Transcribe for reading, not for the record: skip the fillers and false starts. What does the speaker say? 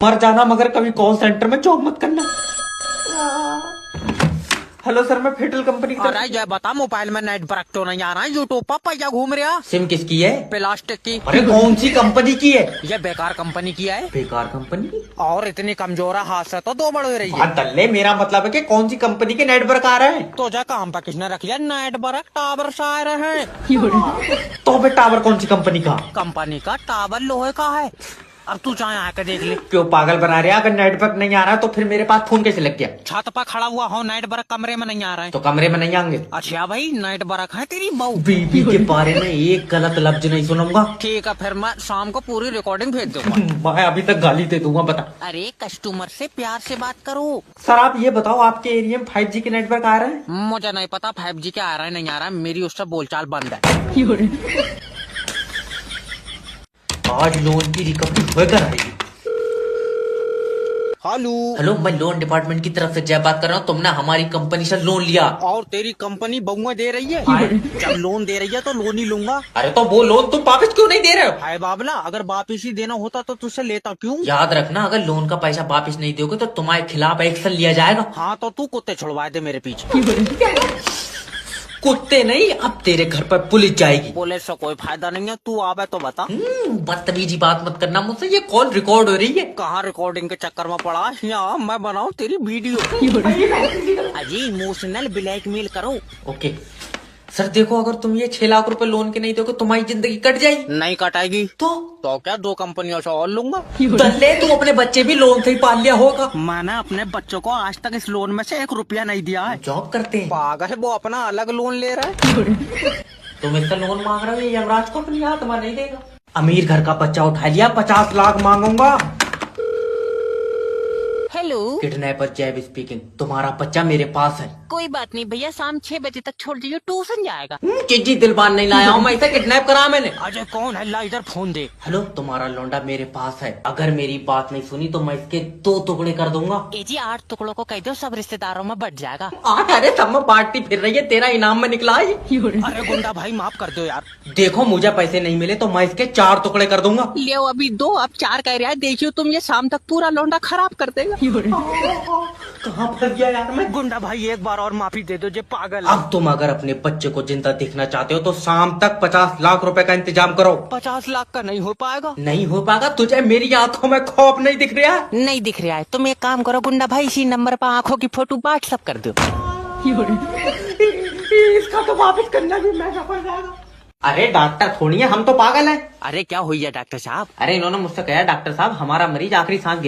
मर जाना मगर कभी कॉल सेंटर में जॉब मत करना। हेलो सर, मैं फेटल कंपनी का। अरे ये बता, मोबाइल में नेट वर्क तो नहीं आ रहा है? यूट्यूब पर पैसा घूम रहा। सिम किसकी है? प्लास्टिक की। अरे कौन सी कंपनी की है? ये बेकार कंपनी की है। बेकार कंपनी? और इतनी कमजोर है, हाथ से तो दो बड़ हो रही है। दल्ले, मेरा मतलब है कि कौन सी कंपनी के नेटवर्क आ रहे हैं? तो जा काम पर किसने रख लिया? नेट वर्क टावर से आ रहे हैं। तो फिर टावर कौन सी कंपनी का? कंपनी का टावर लोहे का है। अब तू चाहे आके देख ले। क्यों पागल बना रहे? अगर नेटवर्क नहीं आ रहा तो फिर मेरे पास फोन कैसे लग गया? छत पर खड़ा हुआ हो, नेट वर्क कमरे में नहीं आ रहा है। तो कमरे में नहीं आएंगे? अच्छा भाई, नेट वर्क है तेरी बहू। बीबी के बारे में एक गलत लफ्ज नहीं सुनूंगा। ठीक है, फिर मैं शाम को पूरी रिकॉर्डिंग भेज दूंगा। मैं अभी तक गाली दे दूंगा। बता। अरे कस्टमर से प्यार से बात करो। सर आप ये बताओ, आपके एरिया में 5G के नेटवर्क आ रहे हैं? मुझे नहीं पता 5G क्या आ रहा है नहीं आ रहा है, मेरी उससे बोलचाल बंद है। आज लोन की रिकवरी होकर आएगी। हेलो, मैं लोन डिपार्टमेंट की तरफ से जय बात कर रहा हूँ। तुमने हमारी कंपनी से लोन लिया। और तेरी कंपनी बहुएं दे रही है। जब लोन दे रही है तो लोन ही लूंगा। अरे तो वो लोन तुम वापस क्यों नहीं दे रहे हो? हाय बाबला, अगर वापिस ही देना होता तो तुझसे लेता क्यों? याद रखना, अगर लोन का पैसा वापस नहीं दोगे तो तुम्हारे खिलाफ एक्शन लिया जाएगा। हाँ तो तू कुत्ते छुड़वा दे मेरे पीछे। कुत्ते नहीं, अब तेरे घर पर पुलिस जाएगी। पुलिस से कोई फायदा नहीं है, तू आवे तो बता। बदतमीजी बात मत करना मुझसे। ये कॉल रिकॉर्ड हो रही है। कहाँ रिकॉर्डिंग के चक्कर में पड़ा? यहाँ मैं बनाऊँ तेरी वीडियो। अजी इमोशनल ब्लैकमेल करो। ओके सर, देखो अगर तुम ये 6 लाख रुपए लोन के नहीं दोगे तुम्हारी जिंदगी कट जाएगी। नहीं कटाएगी तो क्या 2 कंपनियों से और लूंगा? दल्ले, तू अपने बच्चे भी लोन से ही पाल लिया होगा। मैंने अपने बच्चों को आज तक इस लोन में से 1 रुपया नहीं दिया है। जॉब करते हैं। पागल है, वो अपना अलग लोन ले रहा है। तुम इसका लोन मांग रहे हो, ये यमराज को अपनी आत्मा नहीं देगा। अमीर घर का बच्चा उठा लिया, 50 लाख मांगूंगा। हेलो, किडनैपर जैब स्पीकिंग। तुम्हारा बच्चा मेरे पास है। कोई बात नहीं भैया, शाम 6 बजे तक छोड़ दीजिए, ट्यूशन जाएगा। चिज्जी दिलबान नहीं लाया हूँ मैं, इसे किडनैप करा मैंने। अजय कौन है? ला इधर फोन दे। हेलो, तुम्हारा लौंडा मेरे पास है। अगर मेरी बात नहीं सुनी तो मैं इसके 2 टुकड़े कर दूंगा। ए जी 8 टुकड़ों को कह दो, सब रिश्तेदारों में बट जाएगा। 8? अरे सब में पार्टी फिर रही है, तेरा इनाम में निकला है। अरे गुंडा भाई माफ कर दो यार। देखो मुझे पैसे नहीं मिले तो मैं इसके 4 टुकड़े कर दूंगा। लियो अभी 2, अब 4 कह रहा है। देखियो तुम, ये शाम तक पूरा लौंडा खराब कर देगा। कहाँ फंस गया यार मैं। गुंडा भाई एक बार और माफी दे दो, जे पागल है। अब तुम अगर अपने बच्चे को जिंदा देखना चाहते हो तो शाम तक 50 लाख रुपए का इंतजाम करो। 50 लाख का नहीं हो पाएगा। नहीं हो पाएगा? तुझे मेरी आंखों में खौफ नहीं दिख रहा? नहीं दिख रहा है? तुम एक काम करो गुंडा भाई, इसी नंबर पर आंखों की फोटो व्हाट्सएप कर दो। इसका तो वापस करना भी महंगा पड़ जाएगा। अरे डॉक्टर थोड़ी है, हम तो पागल हैं। अरे क्या हुई है डॉक्टर साहब? अरे इन्होंने मुझसे कहा डॉक्टर साहब हमारा मरीज आखिरी सांस